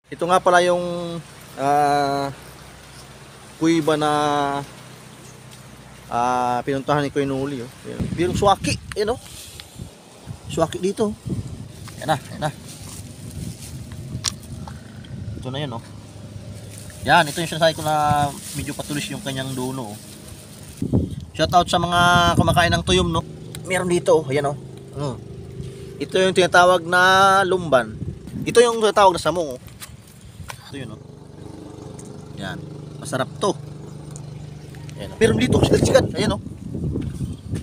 Ito nga pala yung kuiba na pinuntahan ni Kuya Noli. Oh. Yung swaki, yun oh. Swaki dito. Yan na, yan na. Ito na yun oh. Yan, ito yung sinasabi ko na medyo patulis yung kanyang duno oh. Shout out sa mga kumakain ng tuyom no. Meron dito oh, ayan oh. Ito yung tinatawag na lumban. Ito yung tinatawag na samong oh. Ito yun oh. Yan, masarap to. Ayan, oh. Pero dito sikat-sikat, ayan oh.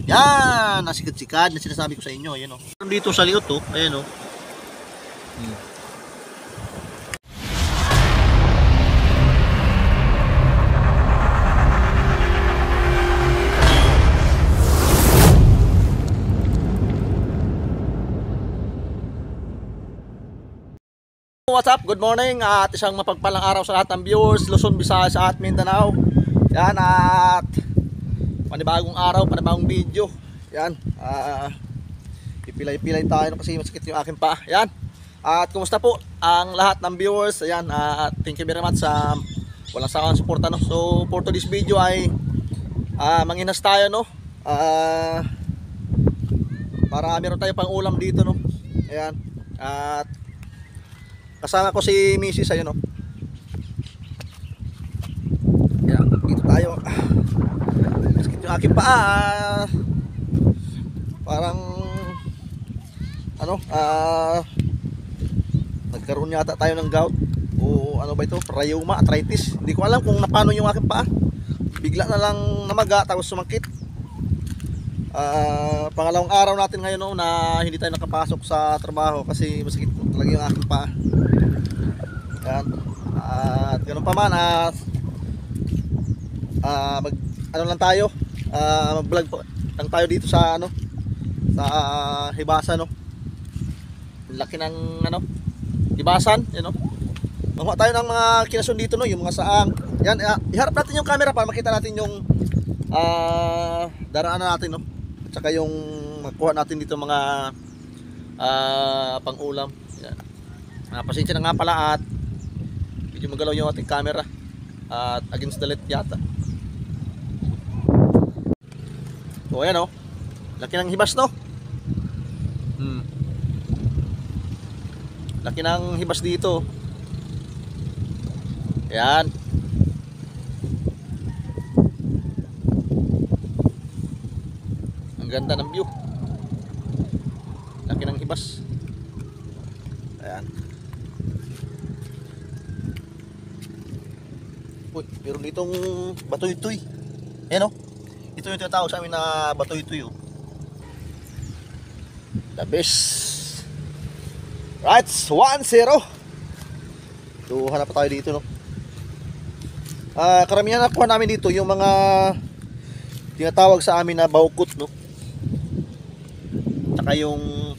Yan, nasikat-sikat na sinasabi ko sa inyo, ayan oh. Pero dito sa liot oh, ayan oh. What's up? Good morning at isang mapagpalang araw sa lahat ng viewers Luzon, Visayas at Mindanao. Yan at panibagong araw, panibagong video. Yan, pipilay-pilay tayo kasi masakit yung aking paa. Yan, at kumusta po ang lahat ng viewers. Yan, at thank you very much sa walang sawang suporta no. So for today's video ay manghinas tayo no. Para meron tayo pang ulam dito no. Ayan, at kasama ko si Mrs. ayun oh. Yan, dito tayo. Masakit yung aking paa. Parang ano, nagkaroon yata tayo ng gout o ano ba ito, rheuma, arthritis. Hindi ko alam kung napano yung aking paa. Bigla na lang namaga tapos sumakit. Pangalawang araw natin ngayon no, na hindi tayo nakapasok sa trabaho kasi masakit talaga yung aking paa. Yan. At ganun pa man mag ano lang tayo, mag-vlog po lang tayo dito sa ano, sa Hibasa no. Laki ng ano, Hibasan, you know. Makuha tayo ng mga kinasun dito no, yung mga saang. Yan, iharap natin yung camera para makita natin yung daraanan natin no. At saka yung makuha natin dito mga pang-ulam. Yan. Pasensya na nga pala at medyo magalaw yung ating camera at against the light yata. So ayan oh, laki ng hibas no. Laki ng hibas dito. Ayan. Ang ganda ng view. Laki ng hibas. Ayan. Uy, meron ditong batoy-toy. Ayan o. Ito yung tinatawag sa amin na batoy-toy oh. The best. Right, 1-0. So, hanap pa tayo dito no. Karamihan nakuha namin dito yung mga tinatawag sa amin na baukot no. Tsaka yung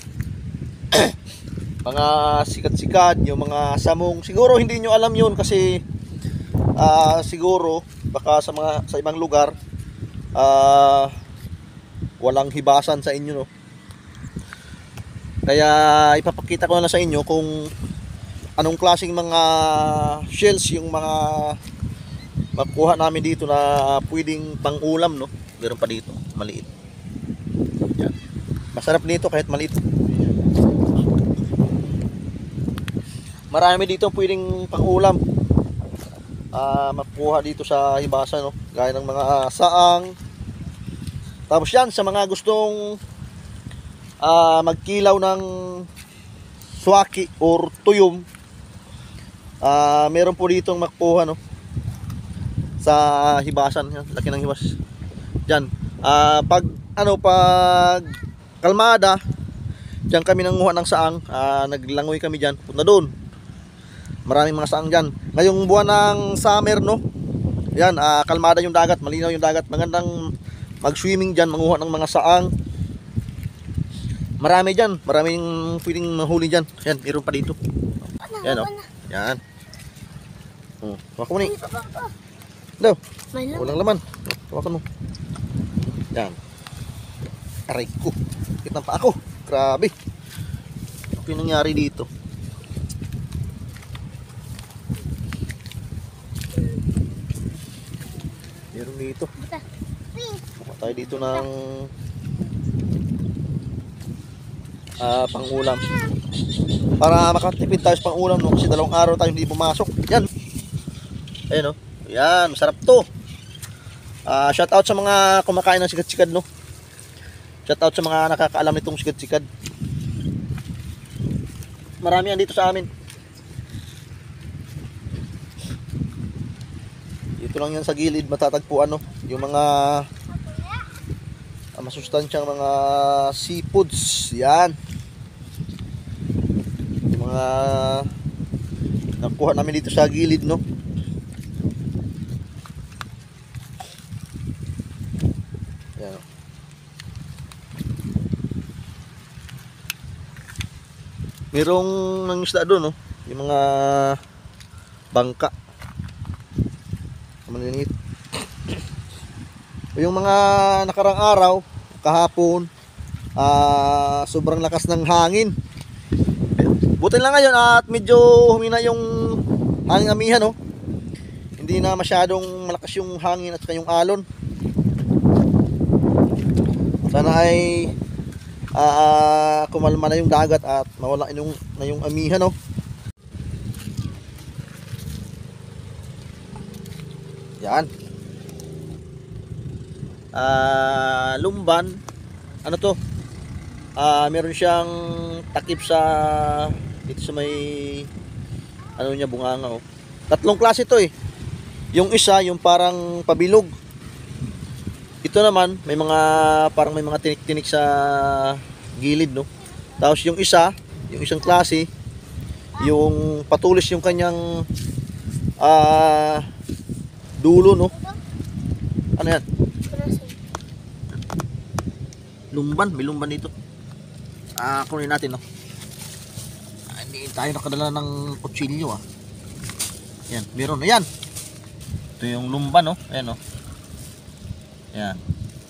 mga sikat-sikat, yung mga samong. Siguro hindi nyo alam yun kasi siguro baka sa ibang lugar walang hibasan sa inyo no. Kaya ipapakita ko na lang sa inyo kung anong klaseng mga shells yung mga makuha namin dito na pwedeng pang ulam no. Meron pa dito, maliit. Yan. Masarap nito kahit maliit. Marami dito pwedeng pang ulam. Makuha dito sa Hibasa no, gaya ng mga saang. Tapos yan sa mga gustong magkilaw ng swaki or tuyom, meron po ditong makuha no sa Hibasan. Yan, laki ng hibas diyan. Pag kalmada diyan kami nanguha ng saang, naglangoy kami diyan, punta doon. Maraming mga saang dyan. Ngayong buwan ng summer no, yan, kalmada yung dagat, malinaw yung dagat, magandang mag-swimming dyan, manguha ng mga saang. Marami dyan, maraming pwedeng mahuli dyan. Yan, meron pa dito. Yan o, yan. Hawakan mo ni. Daw, walang laman. Hawakan mo. Yan. Aray ko, kitang pa ako. Grabe. Ano yung nangyari dito? meron dito. Kuha tayo dito ng pang-ulam. Para makatipid tayo sa pang-ulam, no? Kasi 2 araw tayo hindi pumasok. Yan. Ayan, no? Yan, masarap to. Shout out sa mga kumakain ng sikad-sikad, no? Shout out sa mga nakakaalam nitong sikad-sikad. Marami yan dito sa amin. Dito lang yan sa gilid matatagpuan, no? Yung mga masustansyang mga seafoods. Yan. Yung mga nakuha namin dito sa gilid, no? Yan. Merong nangisda doon, no? Yung mga bangka. Maliliit. Yung mga nakarang araw, kahapon, sobrang lakas ng hangin. Buti lang ngayon at medyo humina yung hangin amihan, no? Hindi na masyadong malakas yung hangin at saka yung alon. Sana ay kumalma na yung dagat at mawala na yung amihan, no? Yan. Lumban. Ano to? Meron siyang takip sa dito sa may ano niya, bunganga, oh. 3 klase to eh. Yung isa, yung parang pabilog. Ito naman, may mga parang may mga tinik-tinik sa gilid, no? Tapos yung isang klase, yung patulis yung kanyang dulo, no? Ano yan? Lumban, may lumban dito. Kunin natin, no? Hindi tayo nakadala ng kutsilyo, ah. Yan, meron. Ayan. Ito yung lumban, no? Ayan, no? Yan.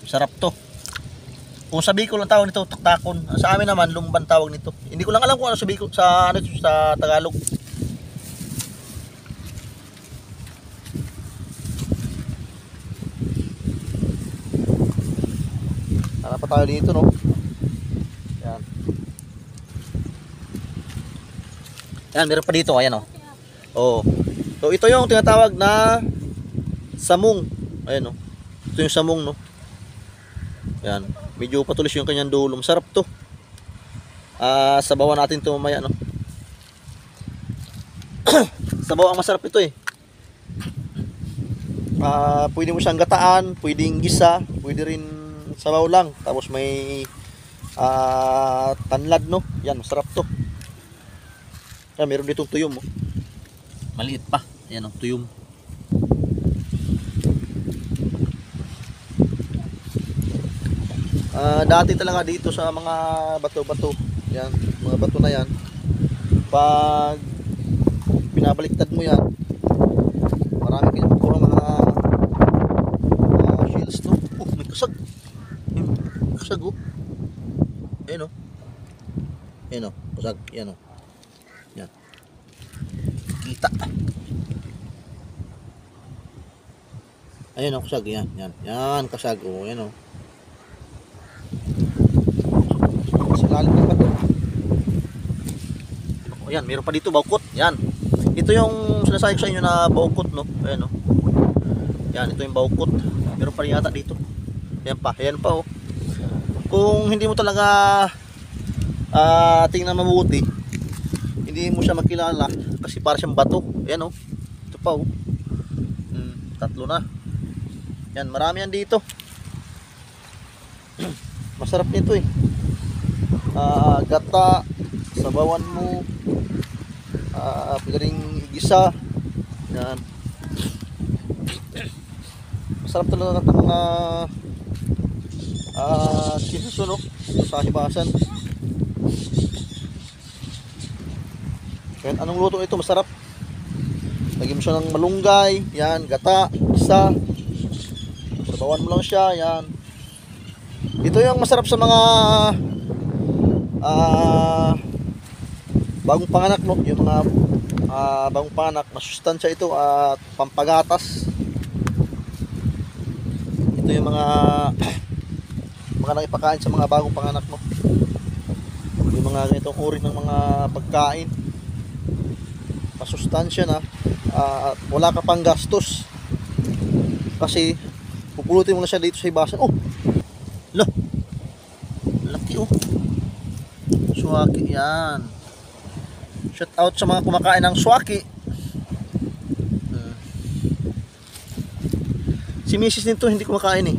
Sarap to. Kung sa Bicol ang tawag nito, taktakon. Sa amin naman, lumban tawag nito. Hindi ko lang alam kung ano sa Bicol, sa Tagalog. Hanap pa tayo dito, no? Yan. Yan, meron pa dito. Ayan, oh. Oh. So, ito yung tinatawag na samung. Ayan, oh. Ito yung samung, no? Yan. Medyo patulis yung kanyang dulo. Masarap to. Sabawan natin to mamaya, no? Sabaw ang masarap ito, eh. Pwede mo siyang gataan, pwedeng gisa, pwede rin sabaw lang. Tapos may tanlad, no? Yan, masarap to. Yan, meron ditong tuyom, oh. Maliit pa. Yan, oh, tuyom. Dati talaga dito sa mga bato-bato, yan, mga bato na yan, pag pinabaliktad mo yan, marami pinapuro mga shells, no? Oh, may kasag. Kasag, oh. Ayan, oh. Ayan, oh, kasag. Ayan, oh. Yan. Kita. Ayan, oh, kasag. Yan, yan. Yan, kasag, oh. Ayan, oh. Lalim ng bato. O yan, meron pa dito baukot. Yan. Ito yung sinasabi ko sa inyo na baukot, no? Ayan, no? Yan, ito yung baukot. Meron pa rin yata dito. Ayan pa, ayan pa, oh. Kung hindi mo talaga tingnan mabuti, hindi mo siya makilala kasi para siyang bato. Ayan, oh. Ito pa, oh. 3 na. Yan, marami yan dito. Masarap nito, eh. Gata, sabawan mo, pwede ring igisa. Yan. Masarap talaga ng mga sinusunog sa hibasan. Kahit anong luto ito, masarap. Lagyan mo siya ng malunggay, yan, gata, isa. Sabawan mo lang siya, yan. Ito yung masarap sa mga bagong panganak, no? Yung mga bagong panganak, masustansya ito at pampagatas. Ito yung mga naipakain sa mga bagong panganak mo. Yung mga ganitong uri ng mga pagkain. Masustansya na. Wala ka pang gastos. Kasi pupulutin mo na siya dito sa hibasan. Oh! Lah! Laki oh! Swaki yan. Shout out sa mga kumakain ng swaki. Si Mrs. nito hindi kumakain eh.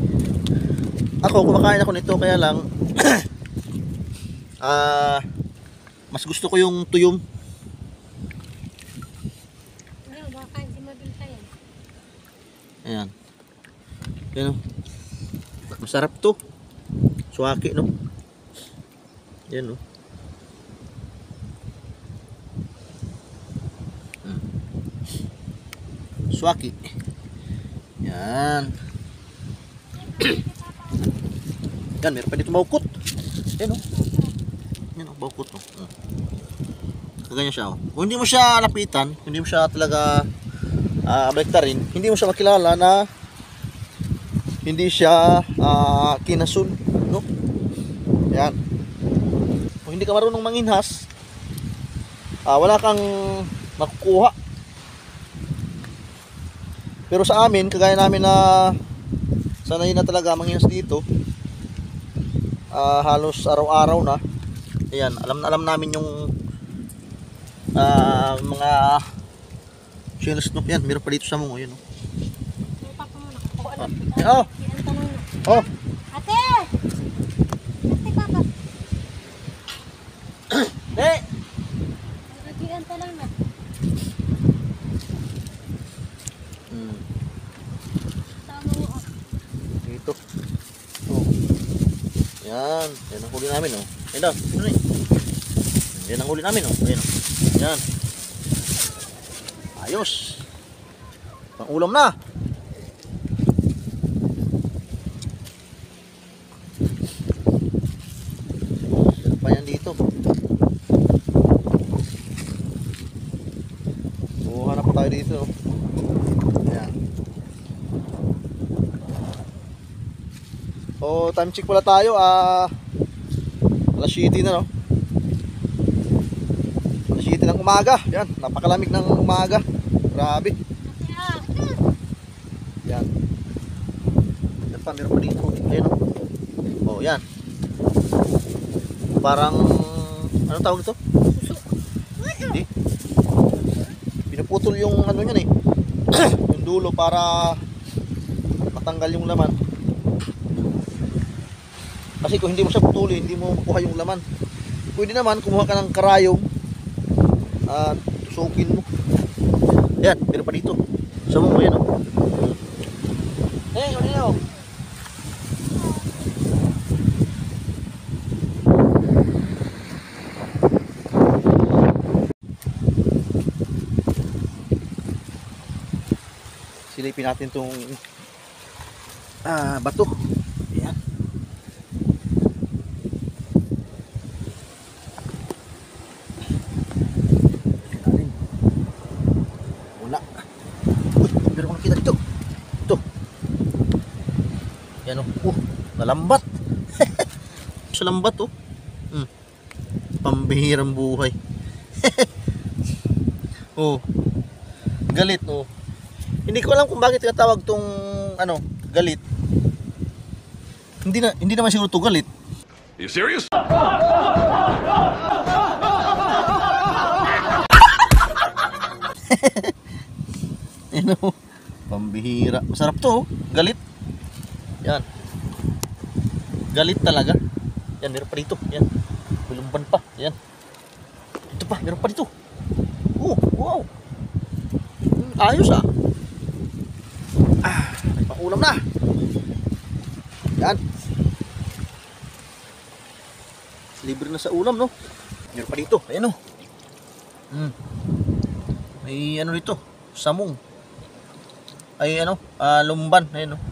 Ako kumakain ako nito kaya lang mas gusto ko yung tuyom. Ayan. Ayan o. Masarap to. Swaki no. Ayan o. Swaki. Yan. Yan, meron pa dito baukot. Yan o. Yan o, baukot o. Kaganyan siya o. Kung hindi mo siya lapitan, hindi mo siya talaga baliktarin, hindi mo siya makilala na hindi siya kinasun, no? Yan. Kung hindi ka marunong manginhas, wala kang makukuha. Pero sa amin, kagaya namin na sanay na talaga manginhas dito, halos araw-araw na. Ayan, alam namin yung mga shells no. Yan, meron pa dito sa mungo, yun oh. Oh. Oh. Ate! Ate papa. Eh. Nagian ta lang na. Tama mo. Dito. Oh. Yan, yan ang huli namin oh. Ayun daw, ano eh. Yan ang huli namin oh. Ayun oh. Yan. Ayos. Pang ulam na. Pa yan dito. So, hanap tayo dito. Ayan. So, time check pala tayo. Alas 7 na, no? Alas 7 ng umaga. Yan, napakalamig ng umaga. Grabe. Yan. Yan pa, meron pa dito. Ayan, oh. Oh, yan. Parang ano tawag ito? Hindi. Pinuputol yung ano niyan eh. Yung dulo para matanggal yung laman. Kasi kung hindi mo siya putulin, hindi mo makuha yung laman. Pwede naman kumuha ka ng karayom at tusukin mo. Yan, meron pa dito. Sa mo yan oh. Hey, ano yun oh? Silipin natin tong bato. Ayan. Wala. Uy, meron akong nakita dito. Ito. Yan o. Nalambat. Sa lambat o. Pambihirang buhay. Oh. Galit o. Hindi ko alam kung bakit tinatawag tong ano, galit. Hindi naman siguro to galit. Are you serious? Ano? Pambihira. Masarap to, oh. Galit. Yan. Galit talaga. Yan, meron pa dito. Yan. Bulumban pa. Yan. Ito pa, meron pa dito. Oh, wow. Ayos ah. May pangulam na. Yan. Libre na sa ulam, no? Meron pa dito. Ayan, oh. May ano dito. Samong. Ay, ano? Lumban. Ayan, oh.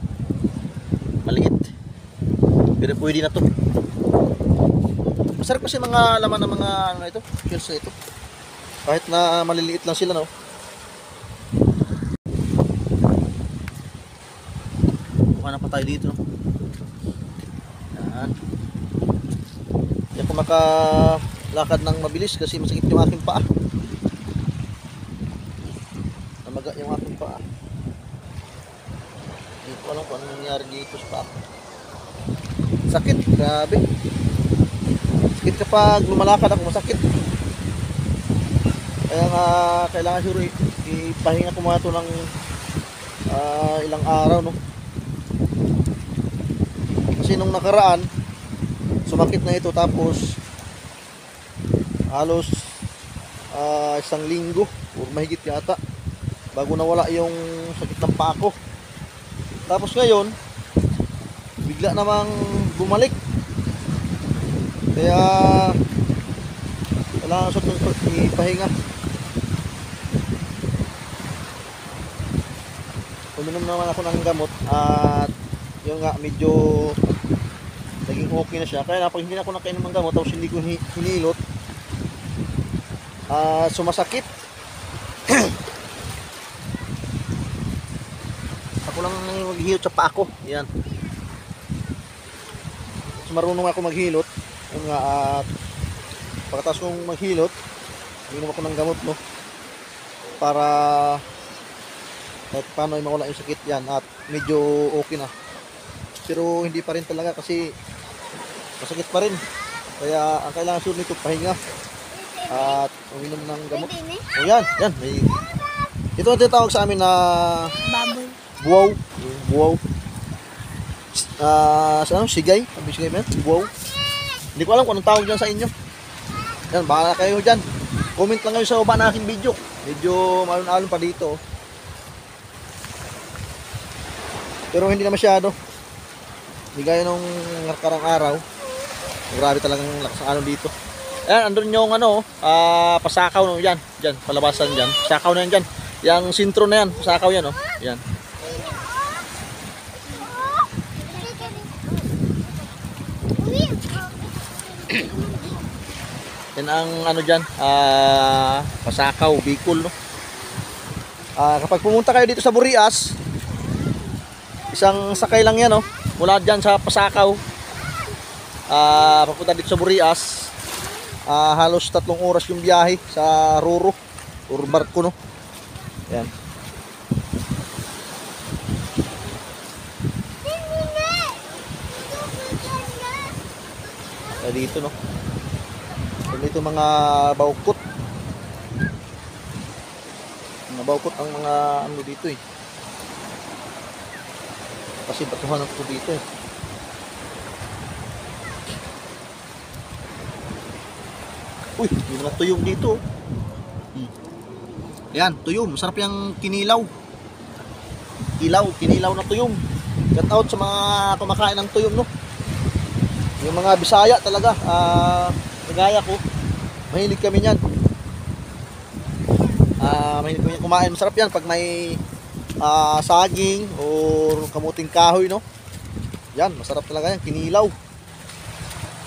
Maliit. Pero pwede na to. Masarap kasi mga laman ng mga ano ito. Shells na ito. Kahit na maliliit lang sila, no? Kuha na pa tayo dito. Yan. Hindi ako makalakad ng mabilis kasi masakit yung aking paa. Namaga yung aking paa. Hindi ko alam kung anong nangyari dito sa paa. Sakit, grabe. Sakit kapag lumalakad ako, masakit. Kaya nga kailangan siguro ipahinga ko muna ito ng ilang araw, no? Kasi nung nakaraan sumakit na ito, tapos halos isang linggo o mahigit yata bago nawala yung sakit ng paa ko. Tapos ngayon bigla namang bumalik, kaya kailangan sa ipahinga. Uminom naman ako ng gamot at yung nga medyo naging okay na siya. Kaya pag hindi na ako nakainom ng gamot tapos hindi ko hinilot, sumasakit. Ako lang maghihilot sa paa ko. Yan. So, marunong ako maghilot. Yung nga, at pagkatapos kong maghilot, uminom ako ng gamot, no? Para kahit paano ay mawala yung sakit yan at medyo okay na. Pero hindi pa rin talaga kasi masakit pa rin. Kaya ang kailangan sunod nito pahinga at uminom ng gamot. O yan, yan. Ito ang tinatawag sa amin na Baboy. buwaw. Yung buwaw. Sa ano? Sigay? Sabi sigay ba yan? Buwaw. Hindi ko alam kung anong tawag dyan sa inyo. Yan, bahala kayo dyan. Comment lang kayo sa baba na aking video. Medyo malun-alun pa dito. Pero hindi na masyado. Hindi gaya nung nakarang araw. Grabe talagang lakas ng alon dito. Ayan, andun yung ano, pasakaw no, yan. Diyan, palabasan diyan. Pasakaw na yan diyan. Yang sintro na yan, pasakaw yan, oh. Yan. Yan ang ano diyan, pasakaw, Bicol, no. Kapag pumunta kayo dito sa Burias, isang sakay lang yan, oh. Mula dyan sa Pasakaw, papunta dito sa Burias, halos 3 oras yung biyahe sa Ruro or barko, no. Yan. Dito, no. Dito mga bawkot. Mga bawkot ang mga ano dito, eh. Kasi batuhan ako dito, eh. Uy, may mga tuyong dito. Ayan, tuyong. Masarap yung kinilaw. Kinilaw na tuyong. Shout out sa mga kumakain ng tuyong, no. Yung mga Bisaya talaga, kagaya ko, mahilig kami niyan. Mahilig kami kumain. Masarap yan pag may saging o kamuting kahoy, no. Yan, masarap talaga yan, kinilaw.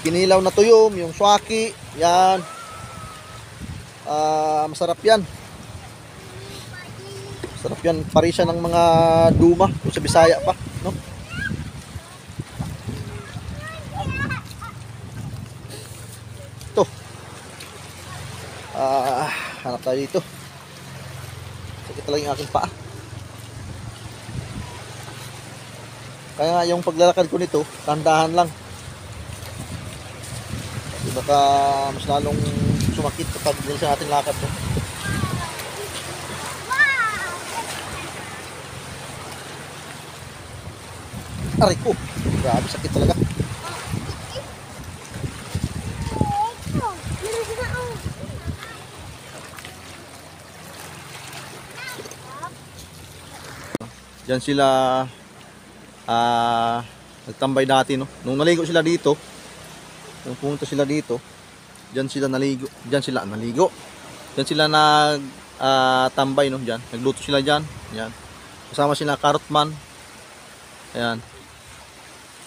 Kinilaw na tuyom, yung swaki, yan. Masarap yan. Masarap yan, parisya ng mga duma o sa Bisaya pa, no. Ito. Hanap tayo dito. Sakit talaga yung aking paa. Kaya nga yung paglalakad ko nito, tandahan lang. Kasi baka mas lalong sumakit kapag din sa ating lakad, no? Aray ko, grabe sakit talaga. Diyan sila nagtambay dati, no. Nung naligo sila dito, nung pumunta sila dito, diyan sila naligo, diyan sila naligo. Diyan sila tambay, no, diyan. Nagluto sila diyan, yan. Kasama sila Karotman. Ayan.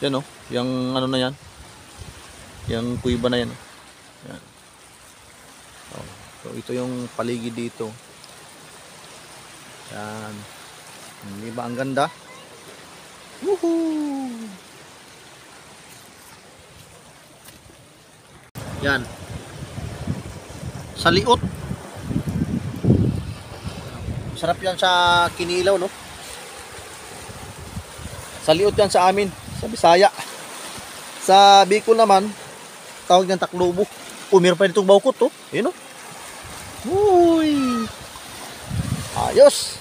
Yan, no, yung ano na yan. Yung kuiba na yan, no. Yan. So ito yung paligid dito. Yan. Di ba ang ganda? Woohoo! Yan. Sa liot. Sarap yan sa kinilaw, no? Sa liot yan sa amin, sa Bisaya. Sa Bicol naman, tawag niyan taklubo. Meron pa ditong bawkot, to. Yun, no? Uy! Ayos!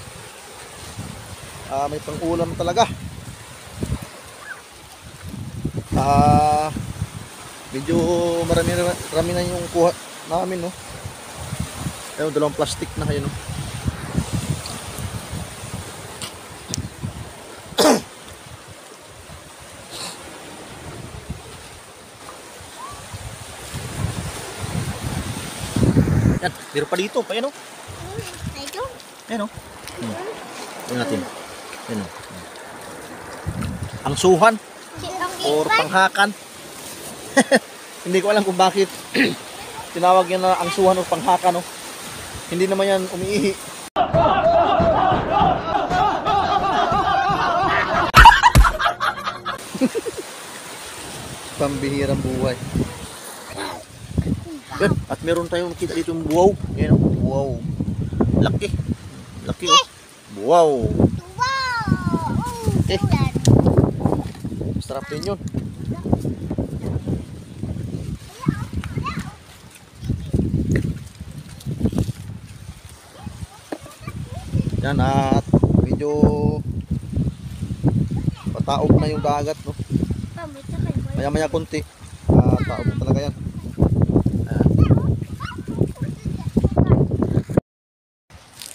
May pang-ulam talaga. Medyo marami na yung kuha namin, no? Ayun, dalawang plastic na kayo, no? Yan, meron pa dito, pa yun, no? Ito? Ayun, no? Ayun natin. Ayun, no? Ang suhan or panghakan. Hindi ko alam kung bakit tinawag yan na ang suhan o panghakan, no? Hindi naman yan umiihi. Pambihirang buhay. Yan, at meron tayong nakita dito yung buwaw. Yan, oh, buwaw. Laki. Laki, oh. Buwaw. Wow! Eh. Ulan. Sarap din yun. Yan, at medyo pataob na yung dagat, no? Maya maya konti. Taob na talaga yan.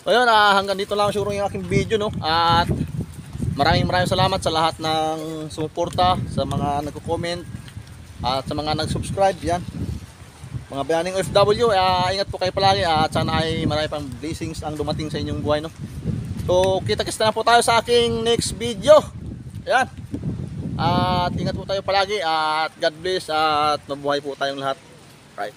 So yun, hanggang dito lang siguro yung aking video, no? At maraming salamat sa lahat ng sumuporta, sa mga nagko-comment at sa mga nag-subscribe. Yan, mga bayaning OFW, ingat po kayo palagi at sana ay marami pang blessings ang dumating sa inyong buhay, no? So kita-kits na po tayo sa aking next video. Yan, at ingat po tayo palagi at God bless at mabuhay po tayong lahat. Right.